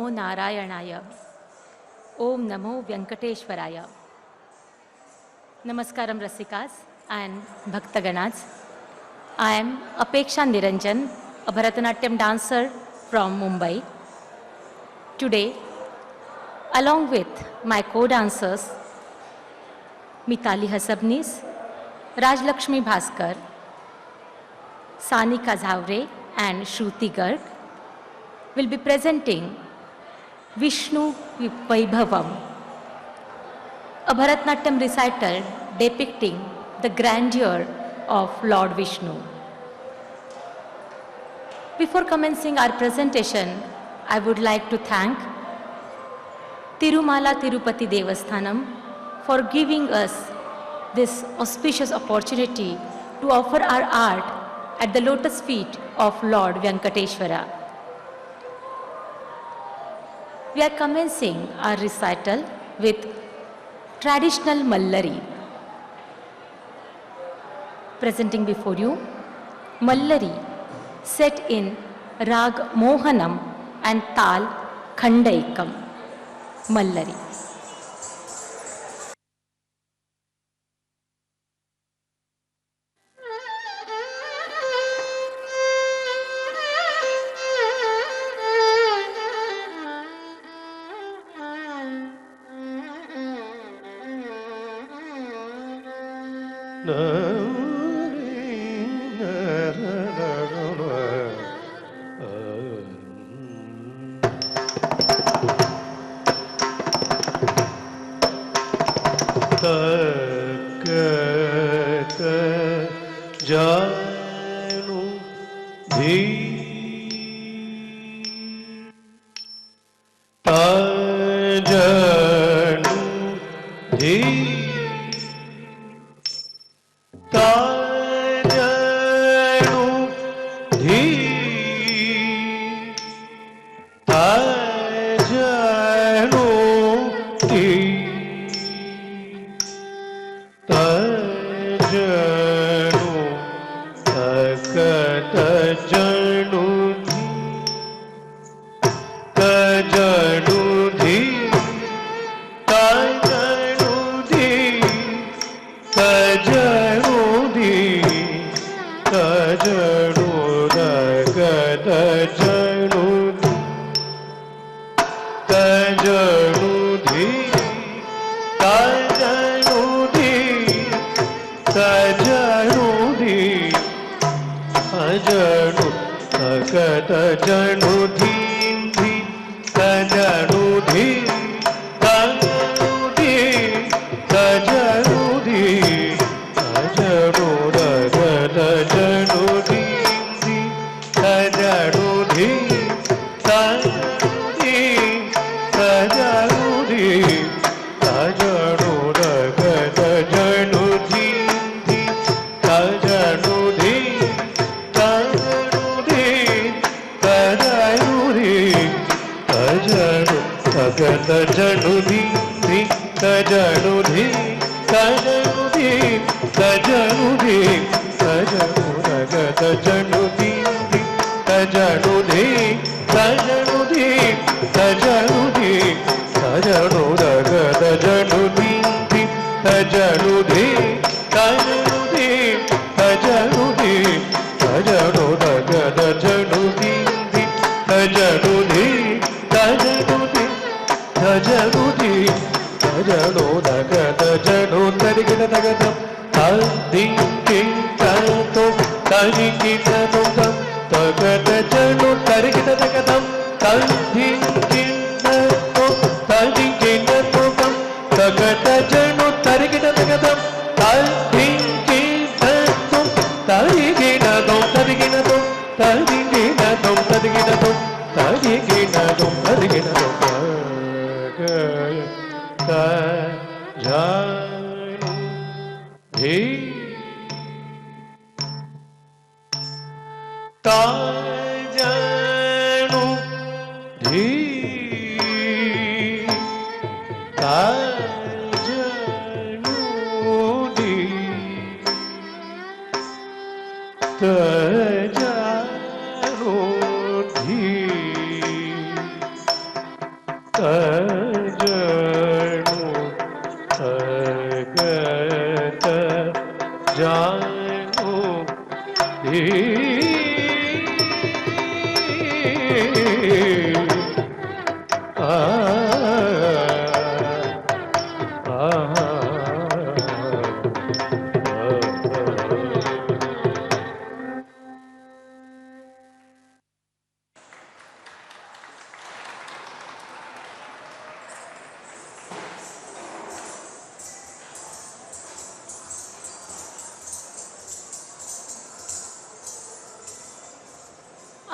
नमो नारायणाय. Om Namo Venkateshwaraya. Namaskaram Rasikas and Bhaktaganas. I am Apeksha Niranjan, a Bharatanatyam dancer from Mumbai. Today, along with my co-dancers, Mitali Hasabnis, Rajlakshmi Bhaskar, Sanika Zavre and Shruti Garg, will be presenting Vishnu Vaibhavam, a Bharatanatyam recital depicting the grandeur of Lord Vishnu. Before commencing our presentation, I would like to thank Tirumala Tirupati Devasthanam for giving us this auspicious opportunity to offer our art at the lotus feet of Lord Venkateshwara. We are commencing our recital with traditional Mallari. Presenting before you, Mallari set in Rag Mohanam and Tal Khandaikam. Mallari.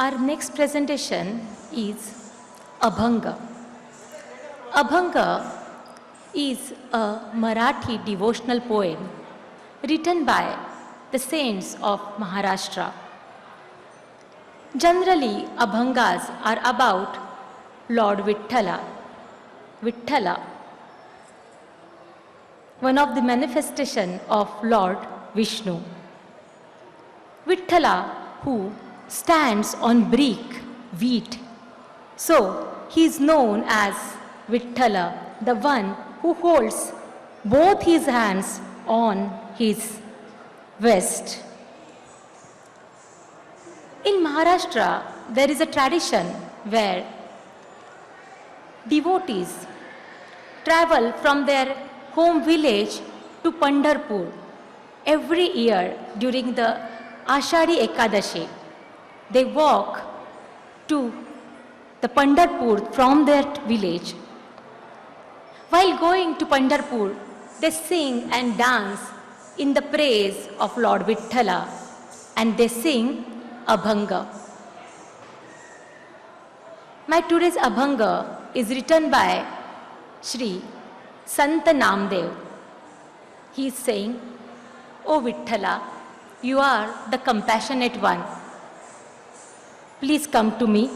Our next presentation is Abhanga. Abhanga is a Marathi devotional poem written by the saints of Maharashtra. Generally, Abhangas are about Lord Vithala. Vithala, one of the manifestation of Lord Vishnu. Vithala, who stands on brick, wheat. So, he is known as Vithala, the one who holds both his hands on his vest. In Maharashtra, there is a tradition where devotees travel from their home village to Pandharpur every year during the Ashadi Ekadashi. They walk to the Pandharpur from their village. While going to Pandharpur, they sing and dance in the praise of Lord Vithala, and they sing Abhanga. My today's Abhanga is written by Shri Sant Namdev. He is saying, O Vithala, you are the compassionate one. Please come to me.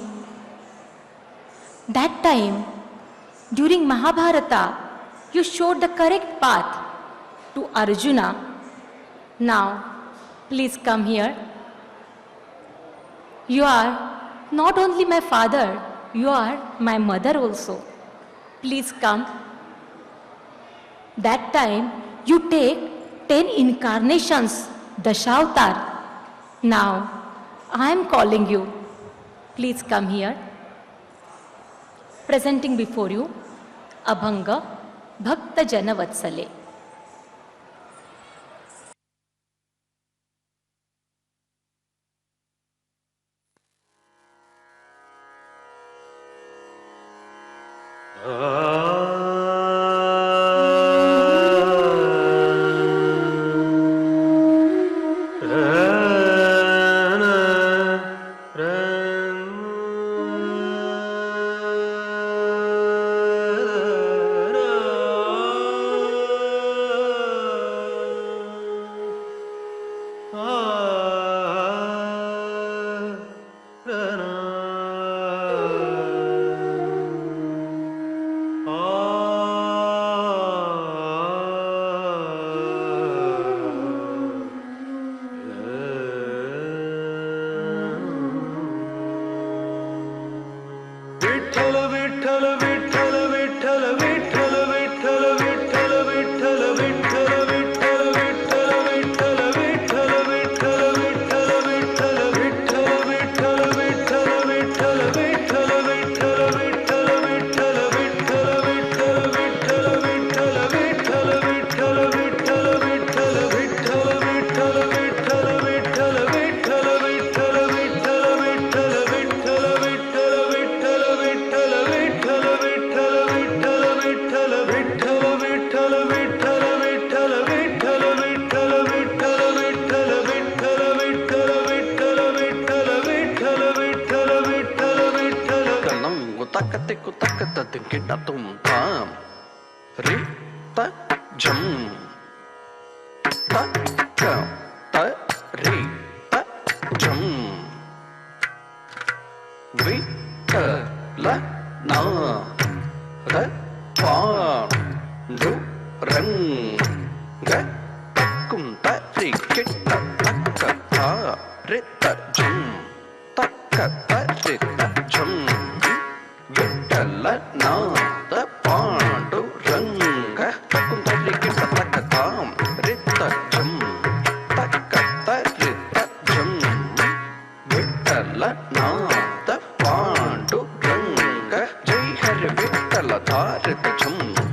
That time, during Mahabharata, you showed the correct path to Arjuna. Now, please come here. You are not only my father, you are my mother also. Please come. That time, you take 10 incarnations, Dashavatar. Now, I am calling you. Please come here. Presenting before you, Abhanga Bhakta Jana Vatsale.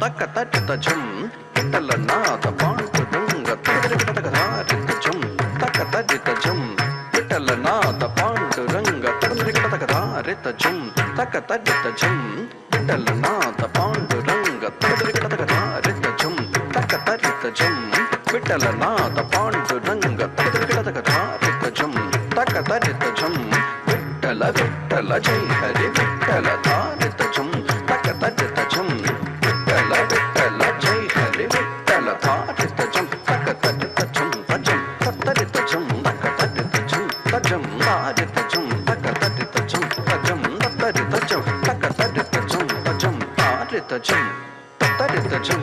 ತಕ್ಕ ತರಿತ ಝಂ ವಿಠಲನಾಥ ಪಾಂಡುರಂಗ ತಗದರಿಗಡತಗದಾರಿತ ಝಂ ತಕ್ಕ ತರಿತ ಝಂ ವಿಠಲನಾಥ ಪಾಂಡುರಂಗ ತಗದರಿಗಡತಗದಾರಿತ ಝಂ ತಕ್ಕ ತರಿತ ಝಂ ವಿಠಲನಾಥ ಪಾಂಡುರಂಗ ತಗದರಿಗಡತಗದಾರಿತ ಝಂ ತಕ್ಕ ತರಿತ ಝಂ ವಿಠಲನಾಥ ಪಾಂಡುರಂಗ ತಗದರಿಗಡತಗದಾರಿತ ಝಂ ತಕ್ಕ ತರಿತ ಝಂ ವಿಠಲ ವಿಠಲ ಜೈ ಹರಿ ವಿಠಲ ಧಾರಿತ ಝಂ ತಕ್ಕ ತರಿತ ಝಂ ವಿಠಲ ವಿಠಲ ಜೈ ಹರಿ ವಿಠಲ ಧಾರಿತ ಝಂ ತಕ್ಕ ತರಿತ ಝಂ ತಜಂ ತತ್ತರಿತ ಝಂ ತಕ್ಕ ತರಿತ ಝಂ ತಜಂ ಧಾರಿತ ಝಂ ತಕ್ಕ ತರಿತ ಝಂ ತಜಂ ತತ್ತರಿತ ಝಂ ತಕ್ಕ ತರಿತ ಝಂ ತಜಂ ಧಾರಿತ ಝಂ ತತ್ತರಿತ ಝಂ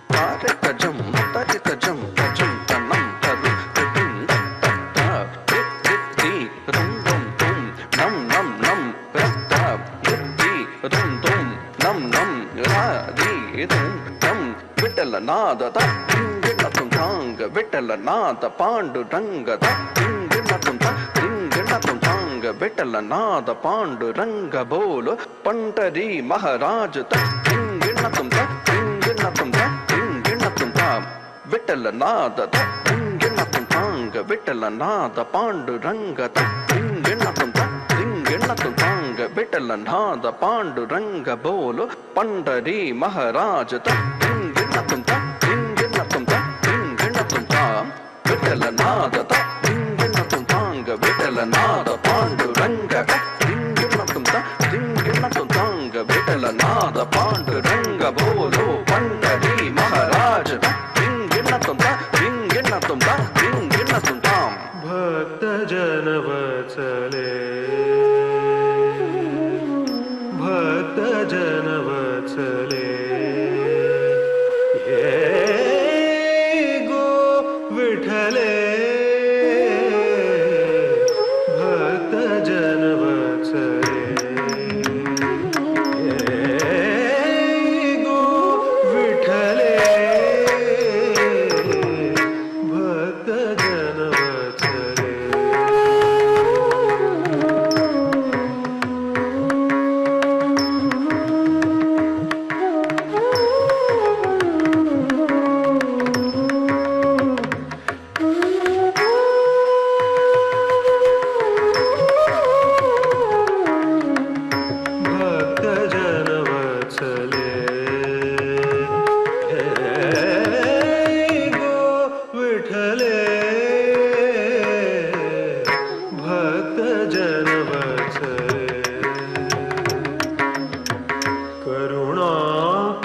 ಧಾರಿತ ಝಂ ತರಿತ ಝಂ ತಜಂ ತನಂ ತರು ತೃಂ ತತ್ತ ತಿ ರುಂ ರುಂ ತುಂ ನಂ ನಂ ನಂ ರತ್ತ ತಿ ರುಂ ತುಂ ನಂ ನಂ ರಾ ರಿ ರುಂ ನಂ ವಿಠಲನಾದ ತ ರಿಂಗಿಣ ತುಂ ತಾಂಗ ವಿಠಲನಾದ ಪಾಂಡುರಂಗ ತ ರಿಂಗಿಣ ತುಂ ತ ರಿಂಗಿಣ ತುಂ ತಾಂಗ ವಿಠಲನಾದ ಪಾಂಡುರಂಗ ಬೋಲು ಪಂಟರಿ ಮಹಾರಾಜ ತ ರಿಂಗಿಣ ತುಂ ತ ರಿಂಗಿಣ ತುಂ ತ ರಿಂಗಿಣ ತುಂ ತ ವಿಠಲನಾದ ತ ರಿಂಗಿಣ ತುಂ ತಾಂಗ ವಿಠಲನಾದ ಪಾಂಡುರಂಗ ತ ರಿಂಗಿಣ ತುಂ ತ ರಿಂಗಿಣ ತುಂ ತಾಂಗ ವಿಠಲನಾದ ಪಾಂಡುರಂಗ ಬೋಲು ಪಂಡರಿ ಮಹಾರಾಜ ತ ರಿಂಗಿಣ ತುಂ ತ ರಿಂಗಿಣ ತುಂ ತ ರಿಂಗಿಣ ತುಂ ತ ವಿಠಲನಾದ ತ ರಿಂಗಿಣ ತುಂ ತಾಂಗ ವಿಠಲನಾದ ಪಾಂಡುರಂಗ ತ ರಿಂಗಿಣ ತುಂ ತ ರಿಂಗಿಣ ತುಂ ತಾಂಗ ವಿಠಲನಾದ ಪಾಂಡುರಂಗ ಬೋಲು ಪಂಡರಿ ಮಹಾರಾಜ ತ ರಿಂಗಿಣ ತುಂ ತ ರಿಂಗಿಣ ತುಂ ತ ರಿಂಗಿಣ ತುಂ ತಾಂ ಭಕ್ತ ಜನವತ್ಸಲೆ ಭಕ್ತ ಜನವತ್ಸಲೆ ಹೇ ಗೋ ವಿಠಲೆ ಭಕ್ತ ಜನವತ್ಸಲೆ ಹೇ ಗೋ ವಿಠಲೆ ಭಕ್ತ ಜನವತ್ಸಲೆ ಭಕ್ತ ಜನವತ್ಸಲೆ ಹೇ ಗೋ ವಿಠಲೆ ಭಕ್ತ ಜನವತ್ಸಲೆ ಕರುಣಾ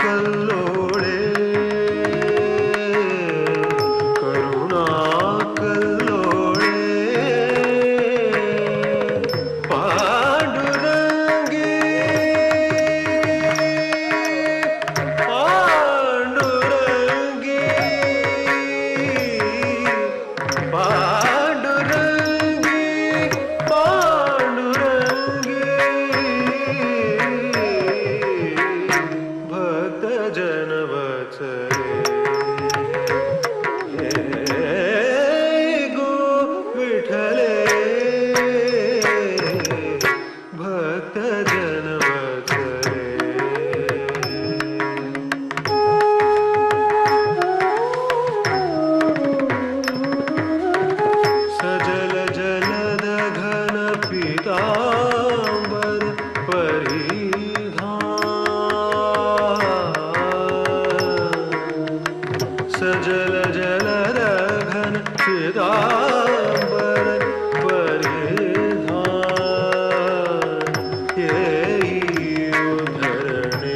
ಕಲ್ಲೋಳೆ ಕರುಣಾ ಕಲ್ಲೋಳೆ ಪಾಂಡುರಂಗಿ ಪಾಂಡುರಂಗಿ ಪಾಂಡುರಂಗಿ ಪಾಂಡುರಂಗಿ ಭಕ್ತ ಜನವತ್ಸಲೆ ಹೇ ಗೋ ವಿಠಲೆ ಭಕ್ತ ಜನವತ್ಸಲೆ ಸಜಲ ಜಲದ ಘನ ಪೀತಾಂಬರ ಪರಿಧಾನ ಸಜಲ ಜಲದ ಘನ ಪೀತಾಂಬರ ಪರಿಧಾನ ಏಯು ಧರಣೆ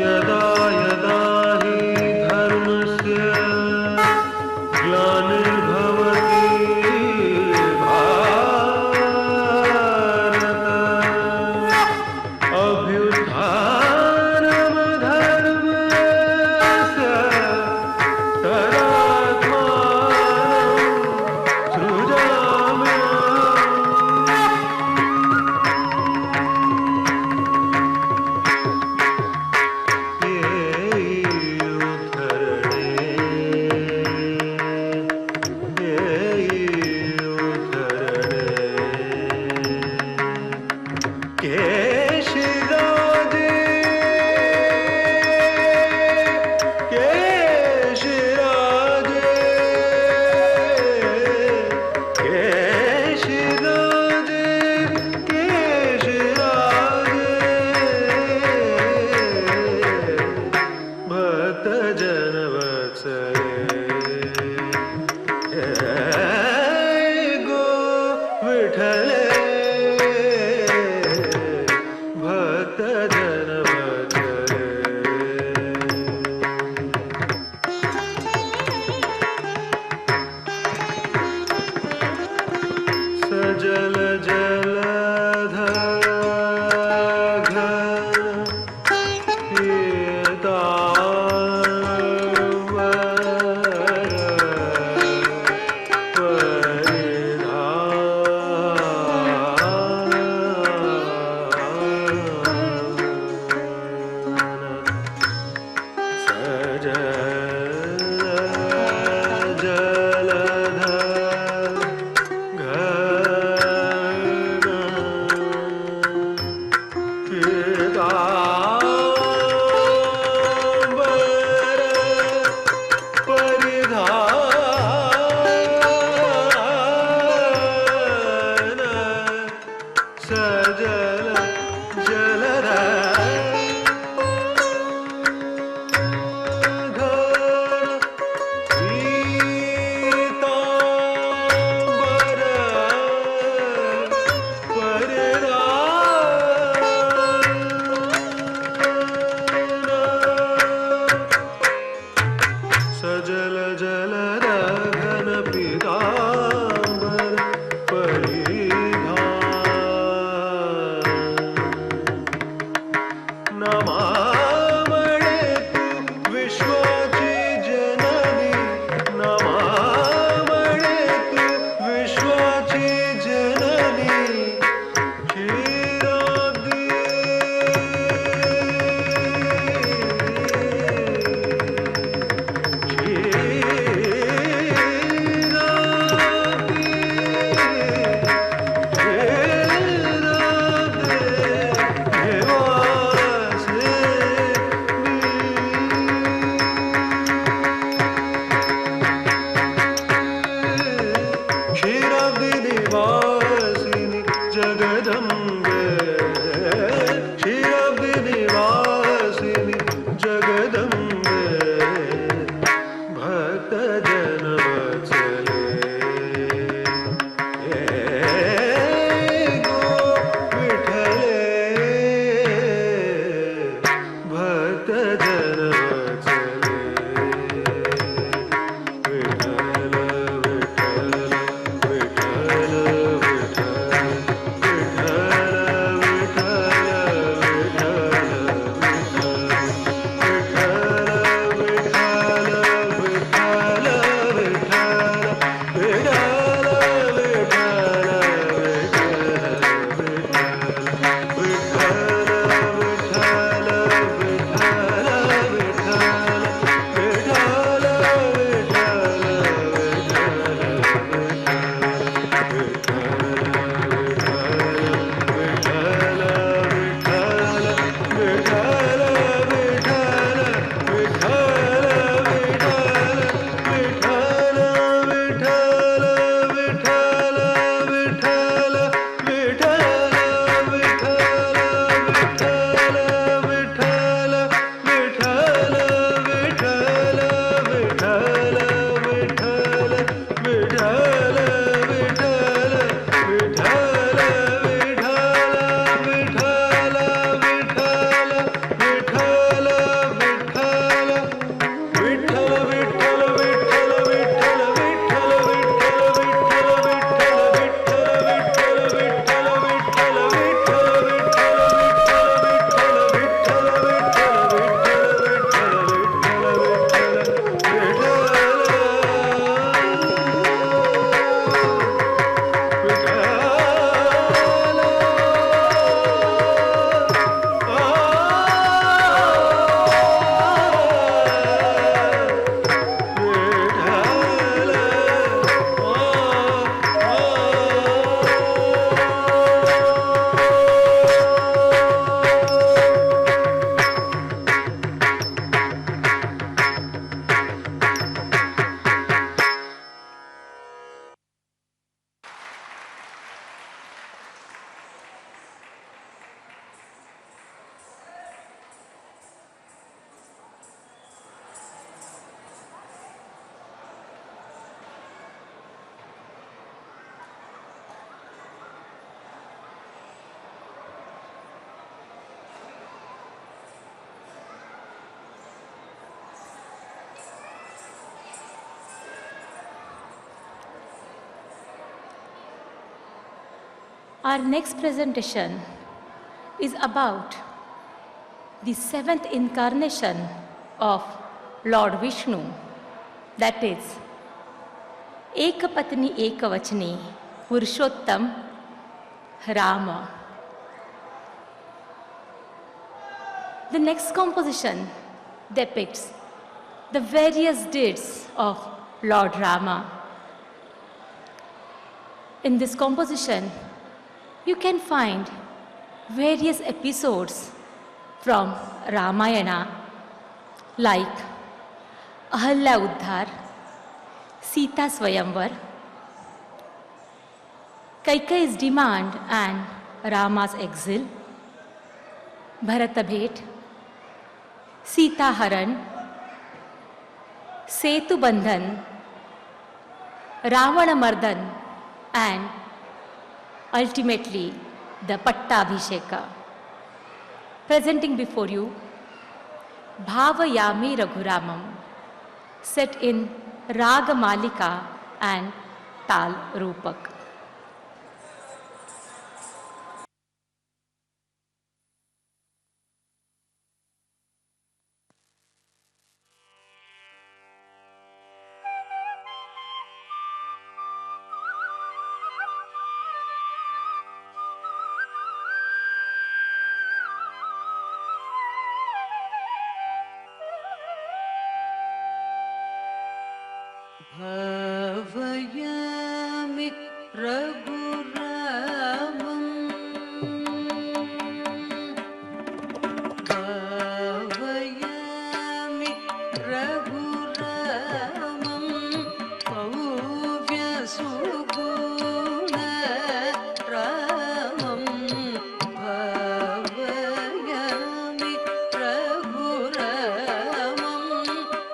ಯದಾ ಯದಾ ಹಿ ಧರ್ಮಸ್ಯ Our next presentation is about the seventh incarnation of Lord Vishnu, that is, Ekapatni Ekavachani Purushottam Rama. The next composition depicts the various deeds of Lord Rama. In this composition, you can find various episodes from Ramayana like Ahalya Uddhar, Sita Swayamvar, Kaikeyi's demand and Rama's exile, Bharata Bhet, Sita Haran, Setu Bandhan, Ravana Mardan, and ultimately the Pattabhisheka. Presenting before you Bhavayami Raghuramam, set in Raga Malika and Tal Rupak. भावयामि रघुरामं भावयामि रघुरामं भव्यसुगुणरामं भावयामि रघुरामं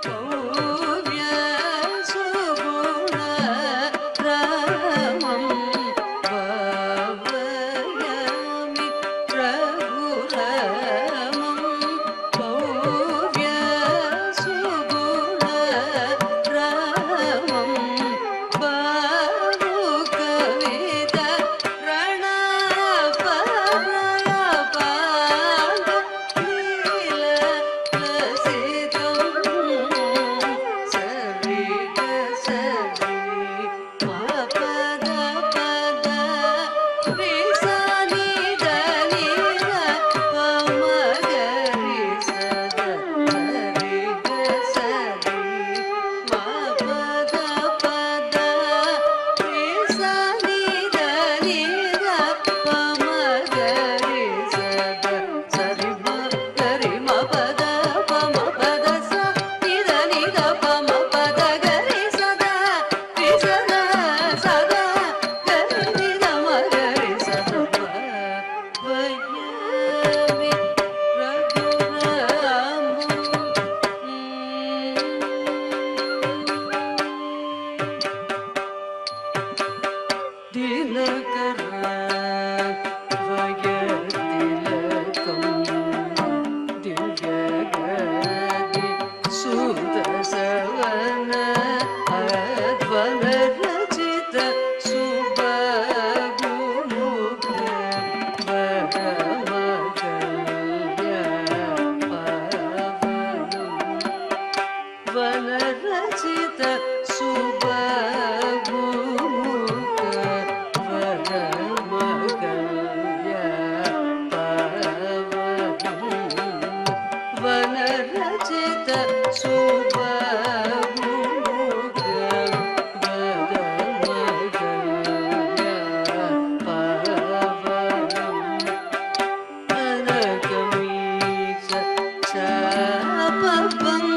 भव्यसुगुणरामं रचित सुबहुमुख गगनगण्य पावनम् अनकमीच चापपङ्कम्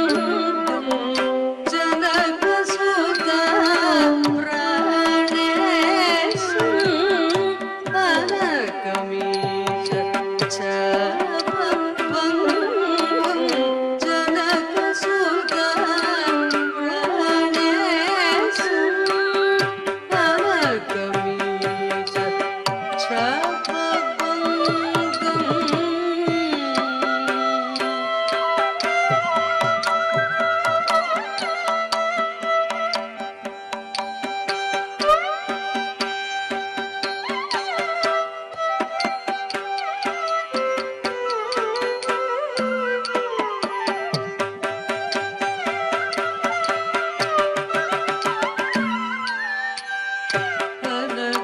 जनकसुता प्राणेशम् अनकमीच चापपङ्कम् जनकसुता प्राणेशम् अनकमीच चापपङ्कम्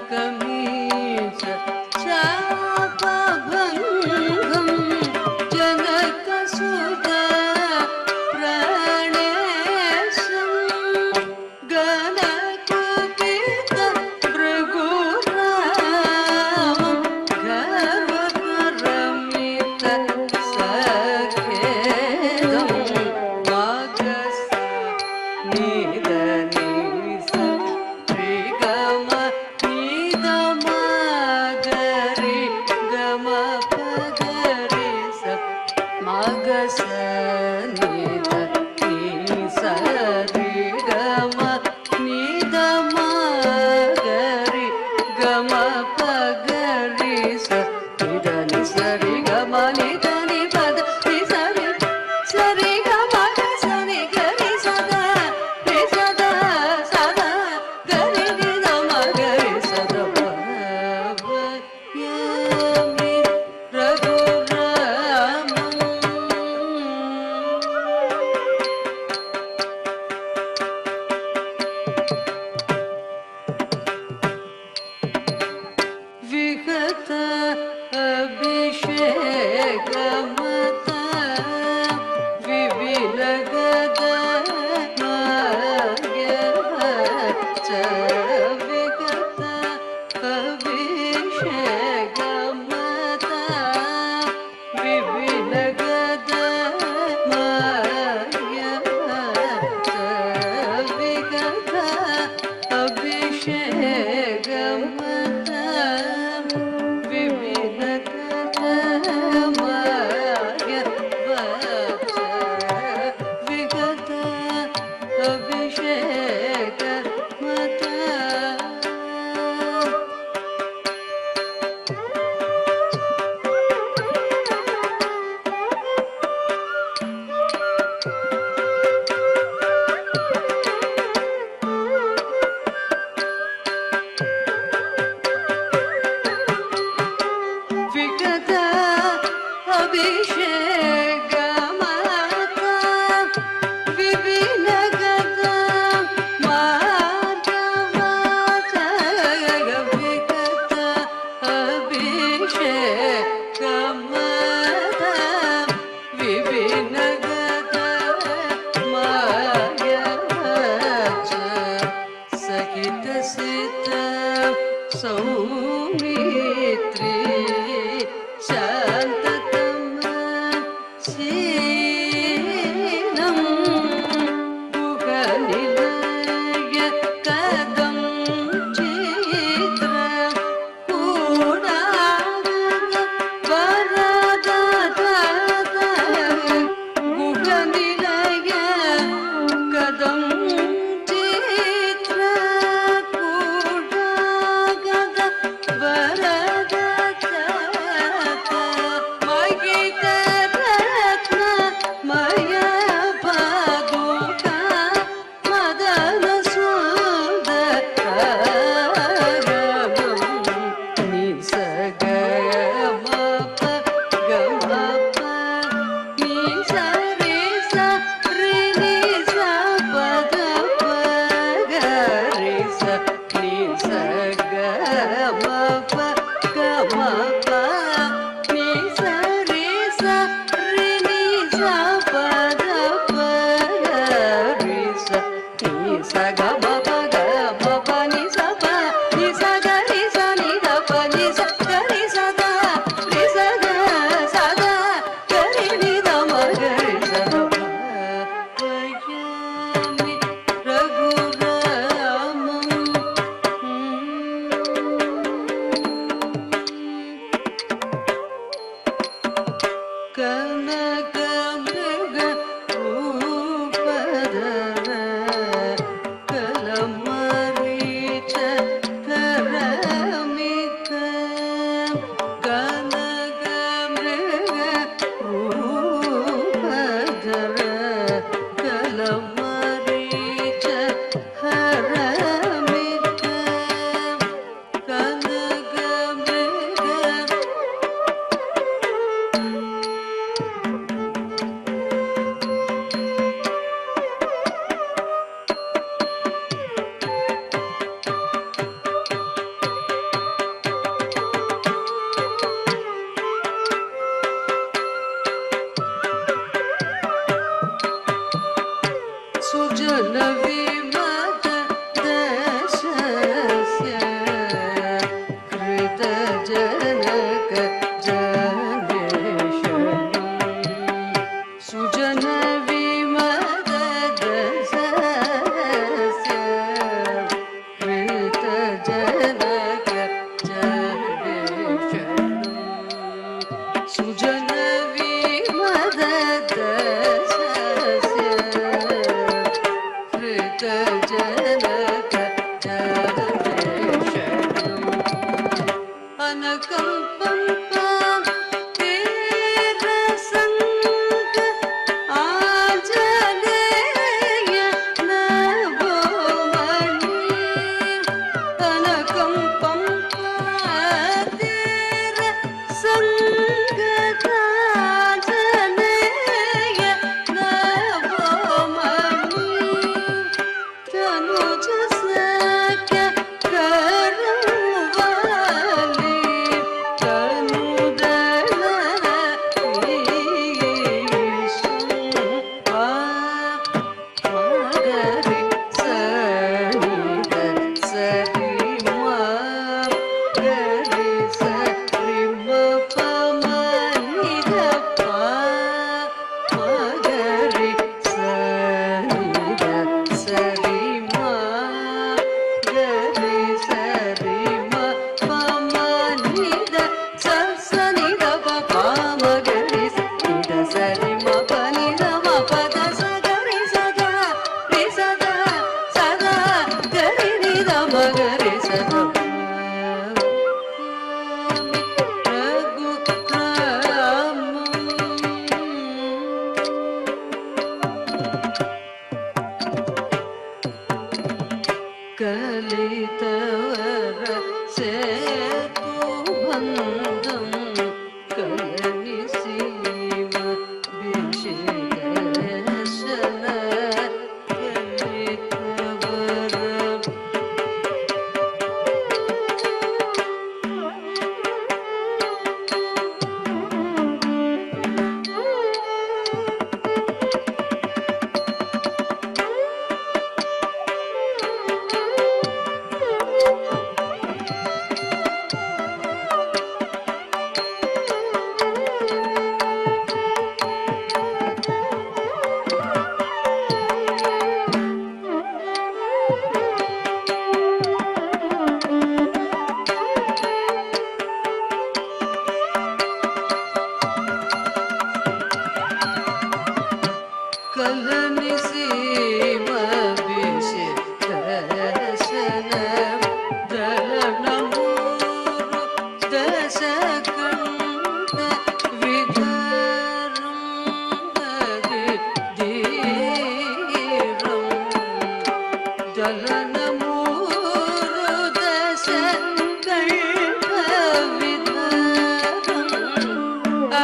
अनकमीच चापभङ्गम् जनकसुता प्राणेशम् गणकुपित भृगुरामं गर्वरमित सखेदं मागस निदनिस श्रीगम निदमागरि गम पगरि स मागस निद निस श्रीगम निदमागरि गम पगरि स निद निस श्रीगम निद निपद निस सरि गम सनि गरि सदा नि सदा सदा गरि निद मगरि सदा भावयामि रघुरामम् विगत अभिषेकमत विविलगद च विगत अभिषेकमत विविलगद च विगत अभिषेकमत विगत अभिषेक मत विगत अभिषेकमत विविलगत माधवाच विगत अभिषेकमत विविलगत माधवाच सहित सित सौमित्री शान्ततम शीलं गुहनिलय कदं चित्र कूडागद वरदद गुहनिलय कदं चित्र कूडागद वरदद सा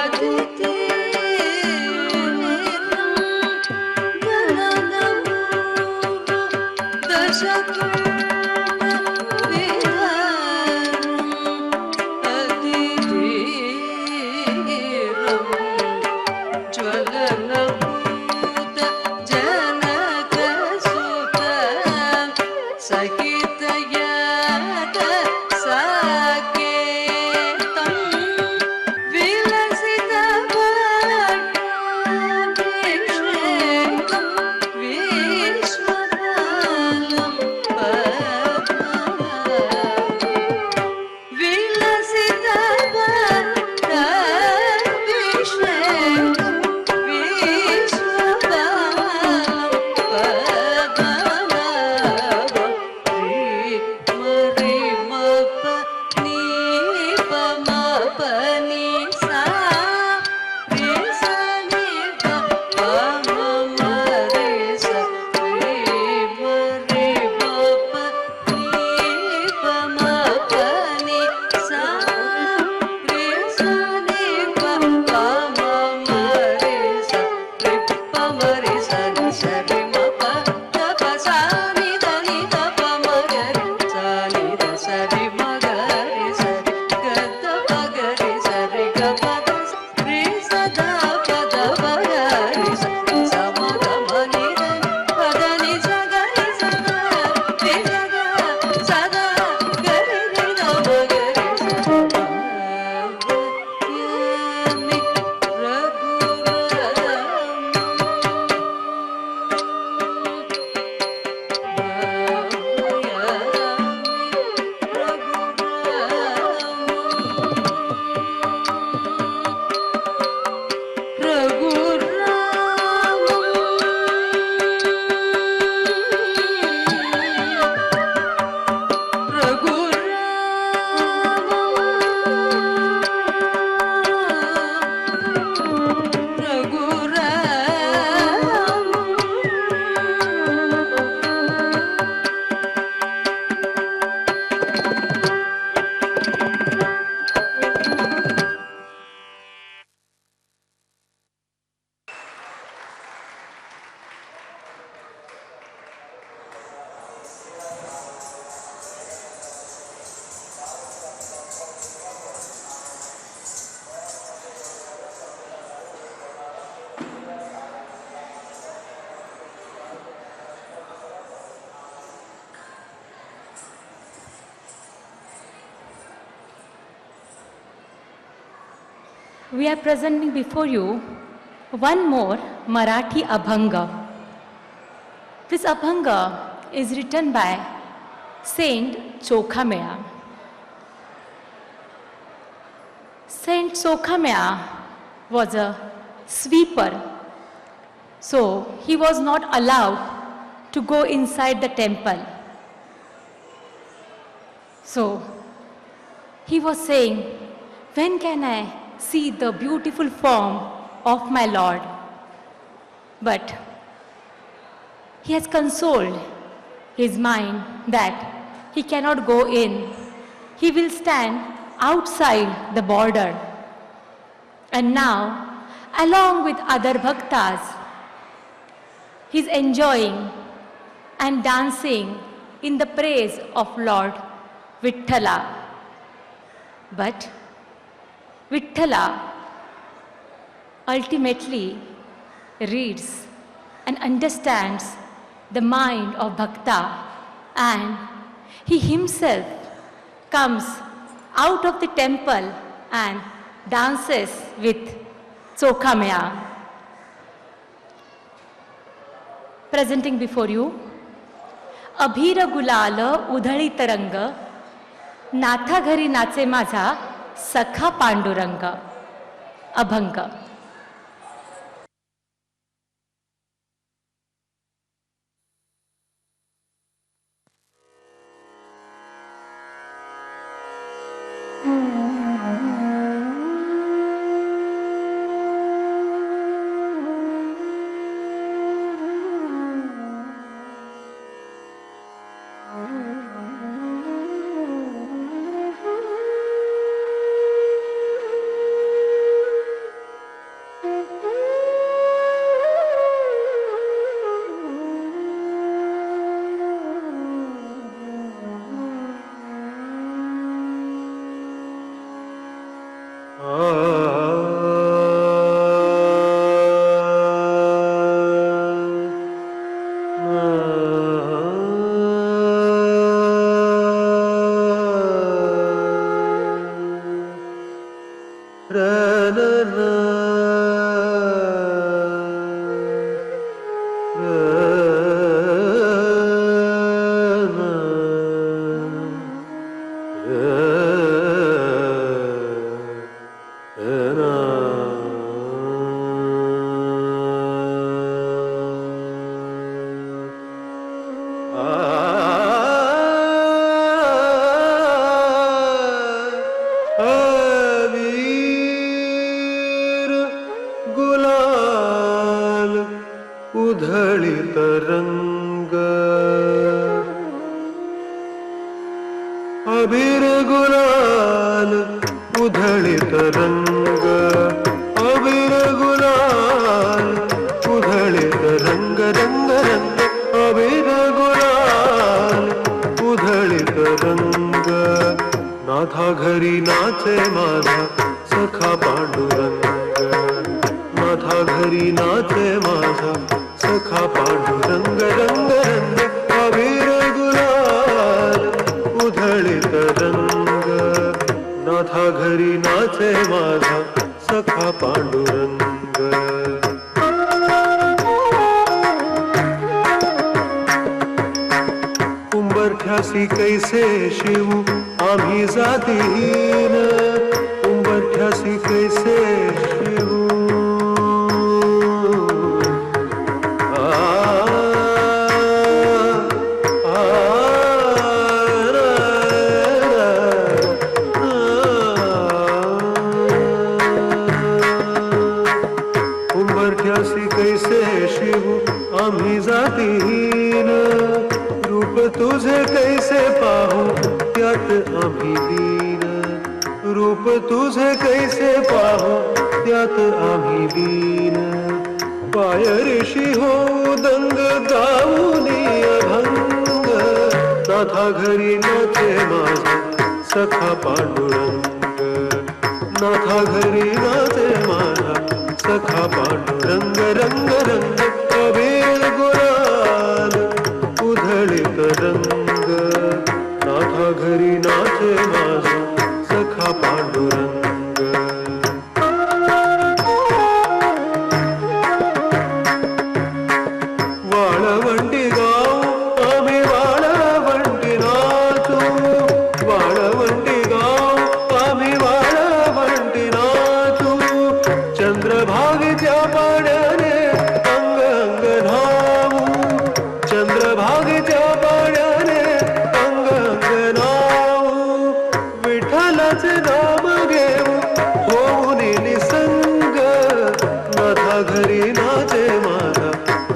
Aditi We are presenting before you one more Marathi Abhanga. This Abhanga is written by Saint Chokhamaya. Saint Chokhamaya was a sweeper, so he was not allowed to go inside the temple. So he was saying, when can I see the beautiful form of my Lord? But he has consoled his mind that he cannot go in. He will stand outside the border. And now, along with other bhaktas, he's enjoying and dancing in the praise of Lord Vithala. But Vithala ultimately reads and understands the mind of Bhakta, and he himself comes out of the temple and dances with Chokhamaya. Presenting before you, Abhir गुलाल उधळी तरंग, नाथा घरी नाचे माझा सखा पांडुरंग. अभंग. गुलाल उधळीत रंग अबीर गुलाल उधळीत रंग अबीर गुलाल उधळीत रंग रंग रंग अबीर गुलाल उधळीत रंग नाथा घरी नाचे माझा सखा पांडुरंग नाथा घरी नाचे माझा सखा पांडुरंग रंग रंग अबीर गुलाल उधळीत रंग नाथा घरी नाचे माझा सखा पांडुरंग उंबरठ्यासी कैसे शिवू आम्ही जातीहीन उंबरठ्यासी कैसे शिवू उंबरठ्यासी कैसे शिवू आम्ही जातीहीन रूप तुझे कैसे पाहू त्यात आम्ही दीन रूप तुझे कैसे पाहू त्यात आम्ही दीन पायरीशी हो दंग गाऊनी अभंग नाथा घरी नाचे माझा सखा पांडुरंग नाथा घरी नाचे माझा सखा पांडुरंग रंग रंग अबीर गुलाल उधळीत रंग नाथा घरी नाचे माझा सखा पांडुरंग वाळवंटी गाव आम्ही वाळवंटी नाचू वाळवंटी गाव आम्ही वाळवंटी नाचू चंद्रभागेच्या पाण्याने अंग अंग धावू चंद्रभागेच्या पाण्याने अंग अंग नावू विठ्ठलाचे नाम घेऊ होऊन निसंग नाथा घरी नाचे माझा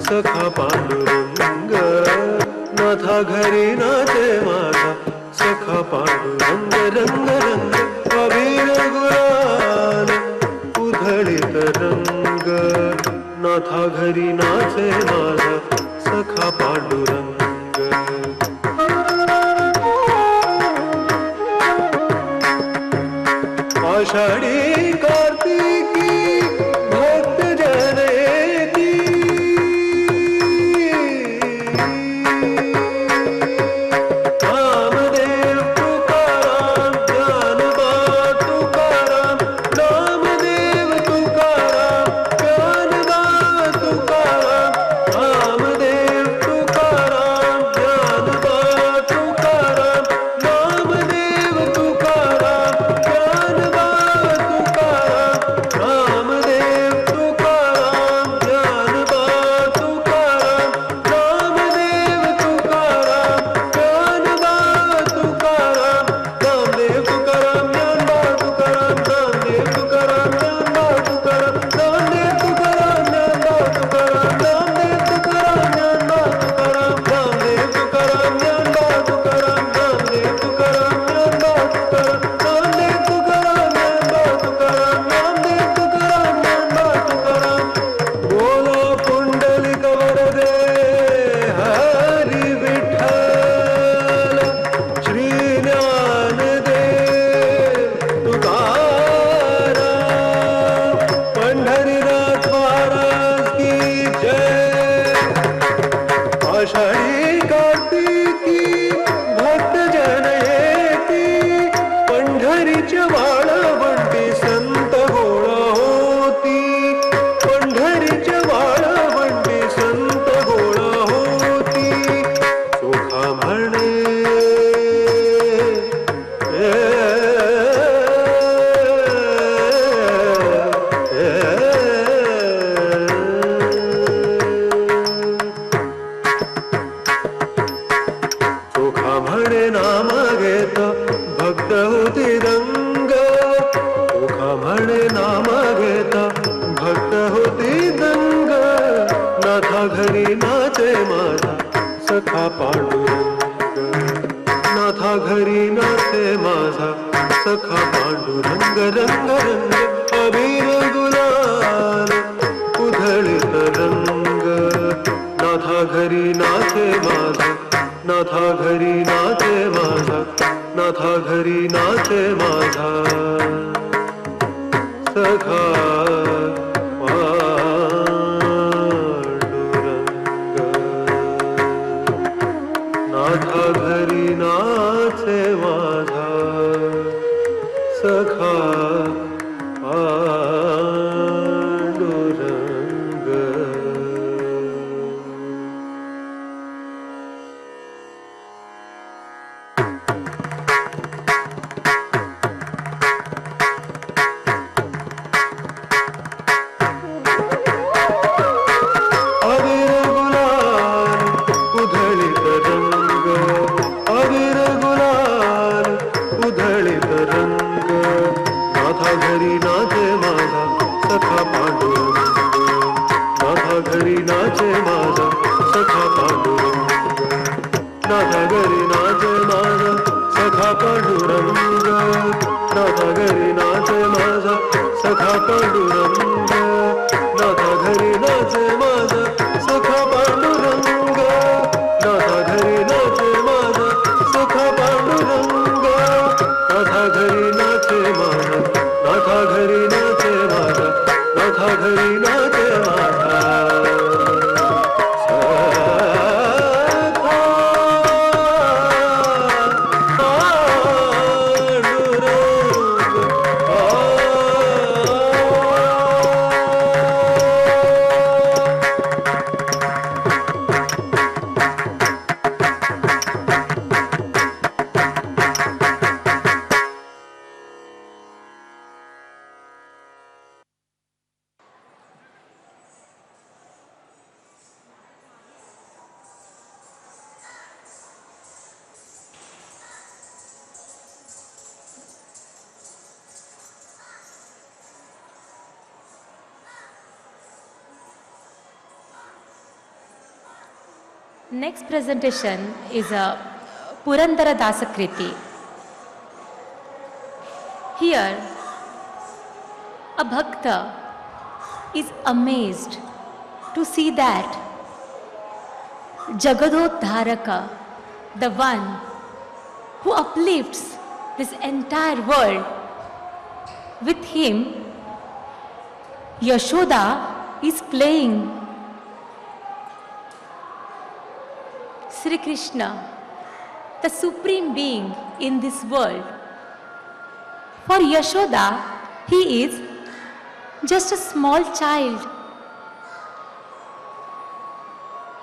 सखा पांडुरंग नाथा घरी नाचे माझा सखा पांडुरंग रंग रंग अबीर गुलाल उधळीत रंग नाथा घरी नाचे माझा सखा पांडुरंग आषाढी कार्तिकी भक्त जनयती नामदेव तुकाराम ज्ञानबा तुकाराम नामदेव तुकाराम ज्ञानबा तुकाराम नामदेव तुकाराम ज्ञानबा तुकाराम नामदेव तुकाराम ज्ञानबा तुकाराम नाथा घरी नाचे माझा सखा पांडुरंग, नाथा घरी नाचे माझा सखा पांडुरंग. रंग रंग अबीर गुलाल उधळीत रंग, नाथा घरी नाचे माझा, नाथा घरी नाचे माझा, नाथा घरी नाचे माझा सखा पांडुरंग. नाथा घरी नाचे माझा सखा पांडुरंग. अबीर गुलाल उधळीत रंग, अबीर गुलाल उधळीत रंग, नाथा घरी नाचे माझा सखा पांडुरंग, नाथा घरी नाचे माझा सखा पांडुरंग, नाथा घरी नाचे माझा सखा पांडुरंग, नाथा घरी नाचे माझा सखा पांडुरंग, नाथा घरी नाचे माझा सखा पांडुरंग, नाथा घरी नाचे माझा सखा पांडुरंग, नाथा घरी नाचे माझा, नाथा घरी नाचे माझा, नाथा घरी नाचे माझा Next presentation is a Purandara Dasakriti. Here, a bhakta is amazed to see that Jagadodharaka, the one who uplifts this entire world, with him, Yashoda is playing. Sri Krishna, the supreme being in this world. For Yashoda, he is just a small child.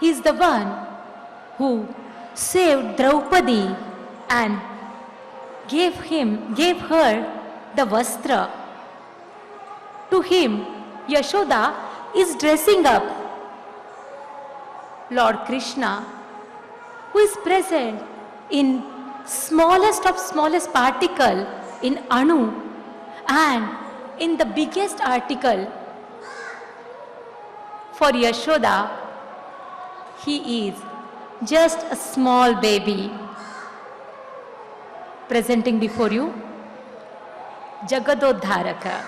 He is the one who saved Draupadi and gave her the vastra. To him, Yashoda is dressing up. Lord Krishna, who is present in smallest of smallest particle in Anu and in the biggest article. For Yashoda, he is just a small baby. Presenting before you, Jagadodharaka.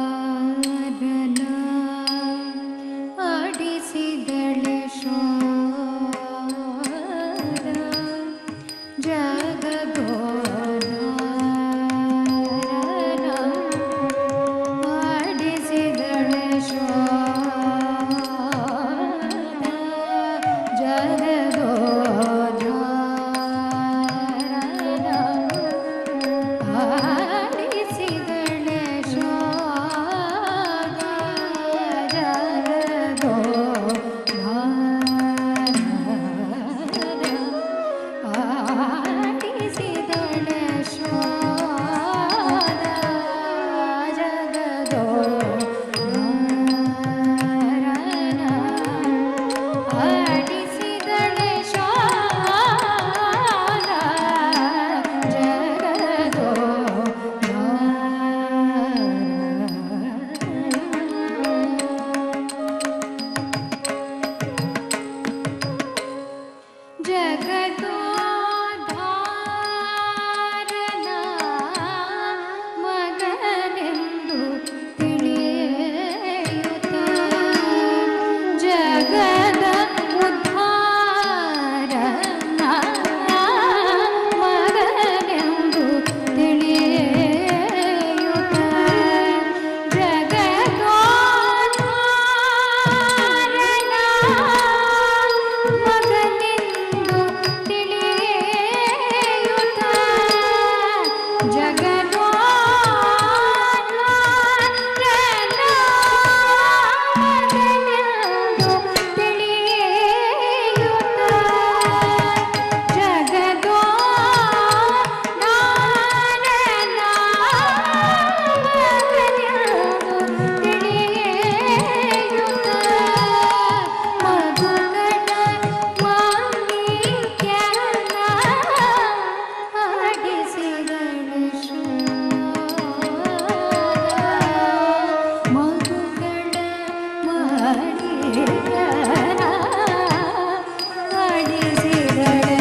ಜಗದೋದ್ಧಾರನ ಆಡಿಸಿದಳೆ ಶೋಧ ಜಗದೋದ್ಧಾರನ ಆಡಿಸಿದಳೆ ಶೋಧ ಜಗದೋದ್ಧಾರನ ಆಡಿಸಿದಳೆ ಶೋಧ ಆಡಿಸಿದಳೆ ಶೋಧ ಜಗದೋದ್ಧಾರನ ಆಡಿಸಿದಳೆ ಶೋಧ ಜಗದೋದ್ಧಾರನ ಮಗನೆಂದು ತಿಳಿಯುತ್ತ ಜಗದ ಉದ್ಧಾರನ ಮಗನೆಂದು ತಿಳಿಯುತ್ತ ಜಗದೋದ್ಧಾರನ ಮಗನೆಂದು ತಿಳಿಯುತ್ತ ಜಗದೋದ್ಧಾರನ ಮಗನೆಂದು ತಿಳಿಯುತ್ತ ಜಗದೋದ್ಧಾರನ ಮಗನೆಂದು ತಿಳಿಯುತ್ತ ಮಧುಕಟ ಮಾಣಿಕ್ಯನ ಆಡಿಸಿದಳೆ ಶೋಧ ಮಧುಕಟ ಮಾಣಿಕ್ಯನ ಆಡಿಸಿದಳೆ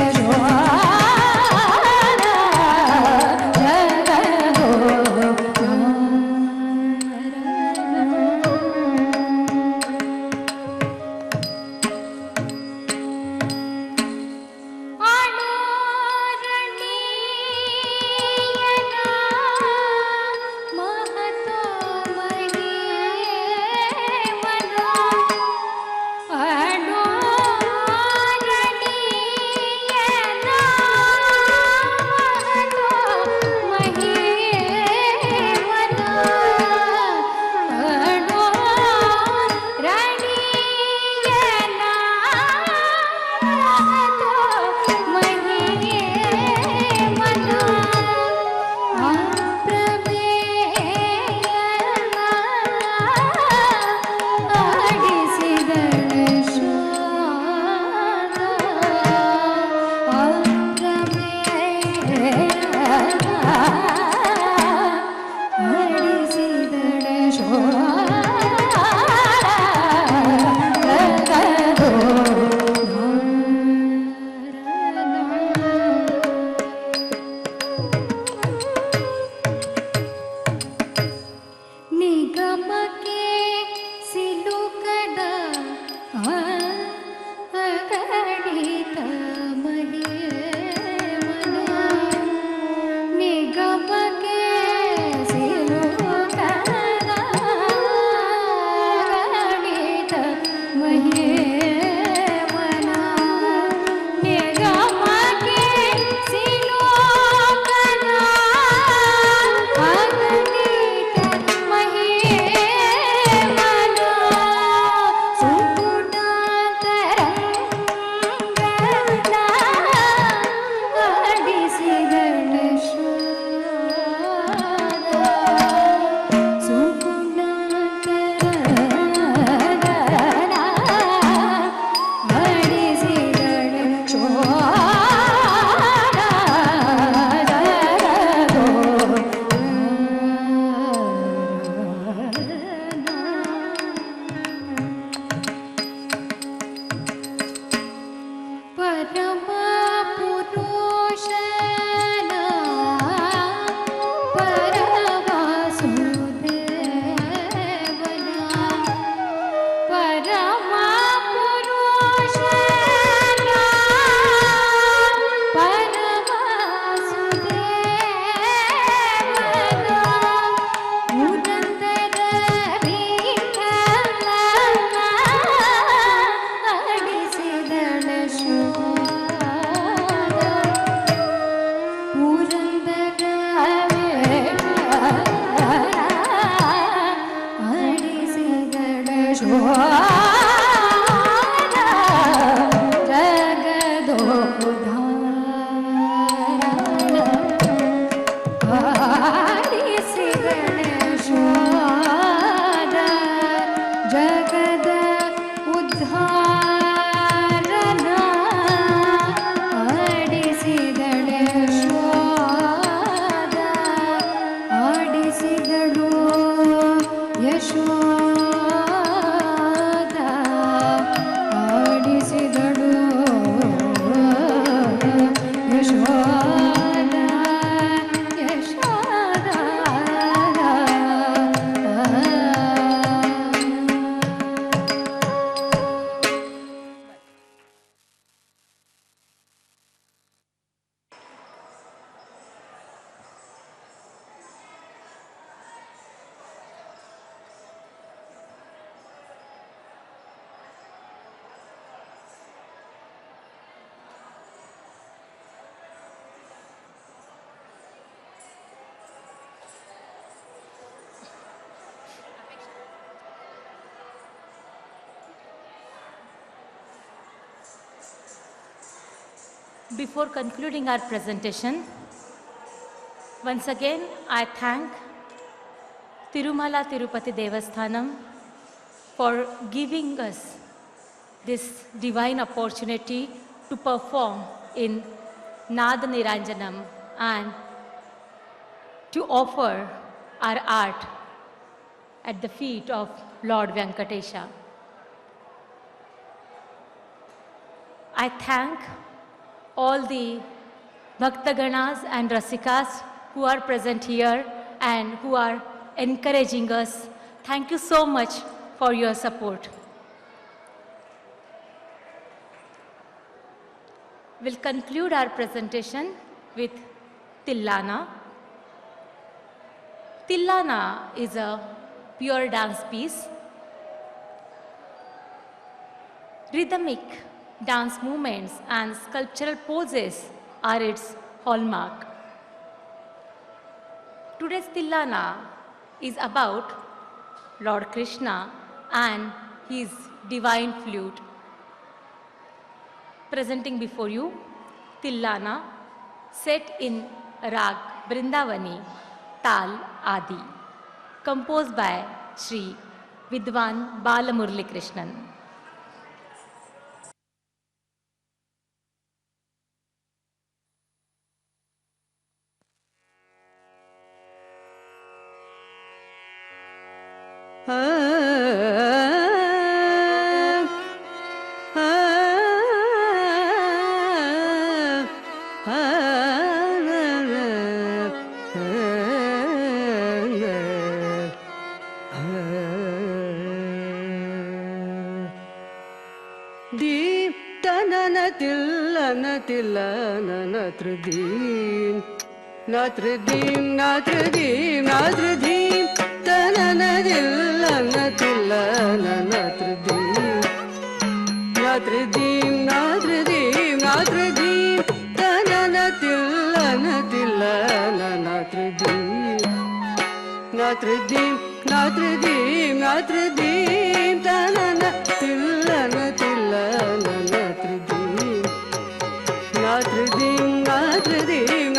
ನಿಗಮಕ್ಕೆ ಸಿಲುಕದ ಅಗಣಿತ ಮಹಿಮನ ನಿಗಮಕ್ಕೆ ಸಿಲುಕದ ಅಗಣಿತ ಮಹಿಮನ ನಿಗಮಕ್ಕೆ ಸಿಲುಕದ ಅಗಣಿತ ಮಹಿಮನ ಧಾರನ ಆಡಿಸಿದಳೆ Yashoda ಆಡಿಸಿದಳು Yashoda ಆಡಿಸಿದಳು Yashoda Yashoda Before concluding our presentation, once again I thank Tirumala Tirupati Devasthanam for giving us this divine opportunity to perform in Nada Niranjanam and to offer our art at the feet of Lord Venkatesha. I thank all the Bhaktaganas and Rasikas who are present here and who are encouraging us. Thank you so much for your support. We'll conclude our presentation with Tillana. Tillana is a pure dance piece. Rhythmic dance movements and sculptural poses are its hallmark. Today's Tillana is about Lord Krishna and his divine flute. Presenting before you Tillana set in Rag Brindavani Tal Adi, composed by Sri Vidwan Balamurli Krishnan. Deep tanana tillana tillana natradim natradim natradim natradim tanana tillana tillana natradim natradim natradim natradim tanana tillana tillana natradim natradim natradim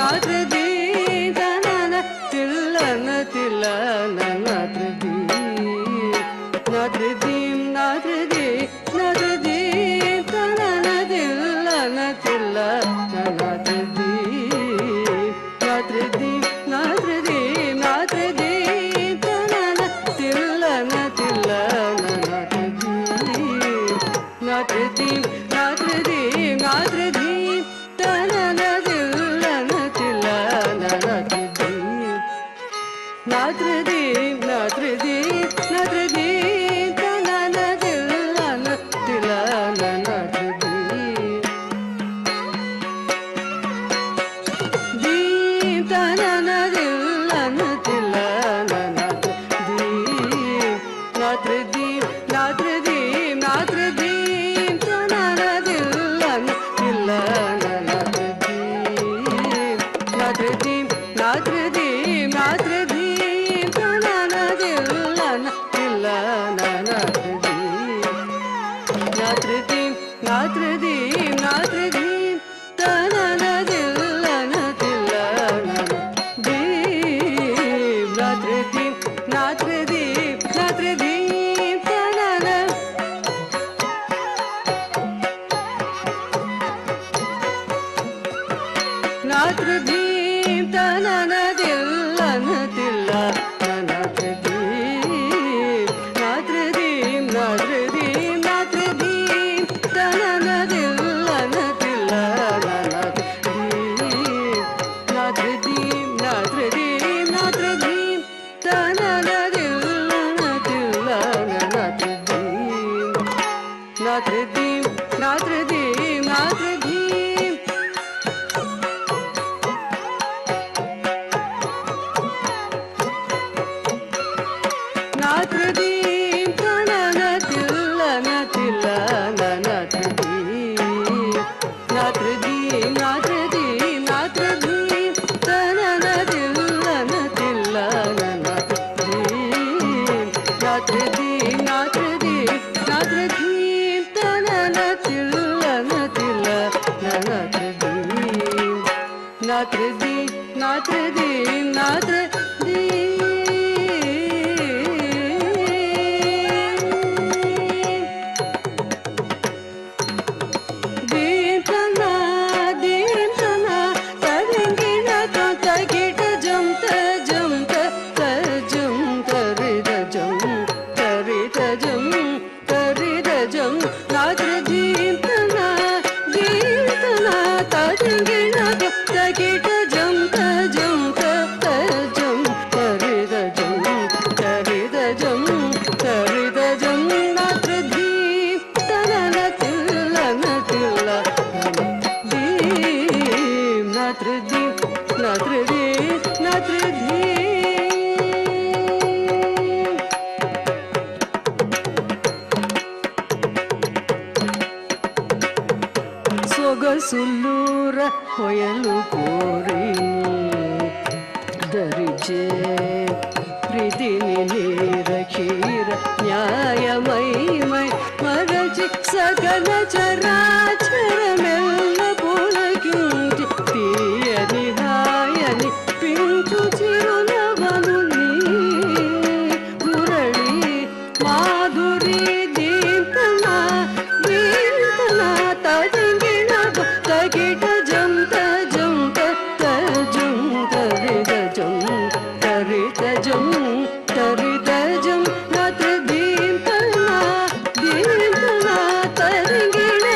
natradim tanana tillana tillana natradim natradim natradim natradim tanana tillana tillana natradim natradim natradim natradim tanana tillana tillana natradim natradim natradim natradim tanana tillana tillana natradim natradim natradim natradim tanana tillana tillana natradim natradim natradim natradim tanana tillana tillana natradim deep tanana tillana tillana natradim natradim natradim natradim tanana tillana tillana natradim natradim natradim natradim tanana tillana tillana natradim natradim natradim natradim tanana tillana tillana natradim natradim natradim natradim tanana नात्रदीं नात्रदीं नात्रदीं नात्रदीं तननतिल्लनतिल्लननत्रदीं नात्रदीं नात्रदीं नात्रदीं तननतिल्लनतिल्लननत्रदीं नात्रदीं नात्रदीं नात्रदीं तननतिल्लनतिल्लननत्रदीं नात्रदीं नात्रदीं नात्रदीं ಸೊಗಸುಲ್ಲೂರ ಹೊಯಲು ಕೋರಿ ದರಿಜೆ ಪ್ರೀತಿನಿ ನೀರ ಕ್ಷೀರ ನ್ಯಾಯಮೈ ಮೈ ಮರಜಿ ಸಕಲ ಚರಾಚರಮೆಲ್ಲ ಪುಳಗಿಂಟಿ తీయని హాయని పించు చిరునవను నీ మురళి మాధురి దీప్తన దీప్తన తదింగిన తగిట జంత జంత తజం తరిద జం తరిత జం తరిత జం నత్ర దీప్తన దీప్తన తదింగిన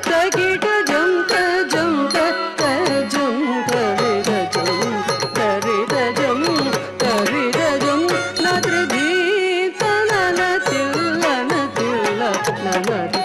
తగిట జంత జంత తజం తరిద జం తరిద జం తరిద జం నత్ర దీప్తన నతిల్ల నతిల్ల ననది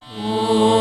ॐ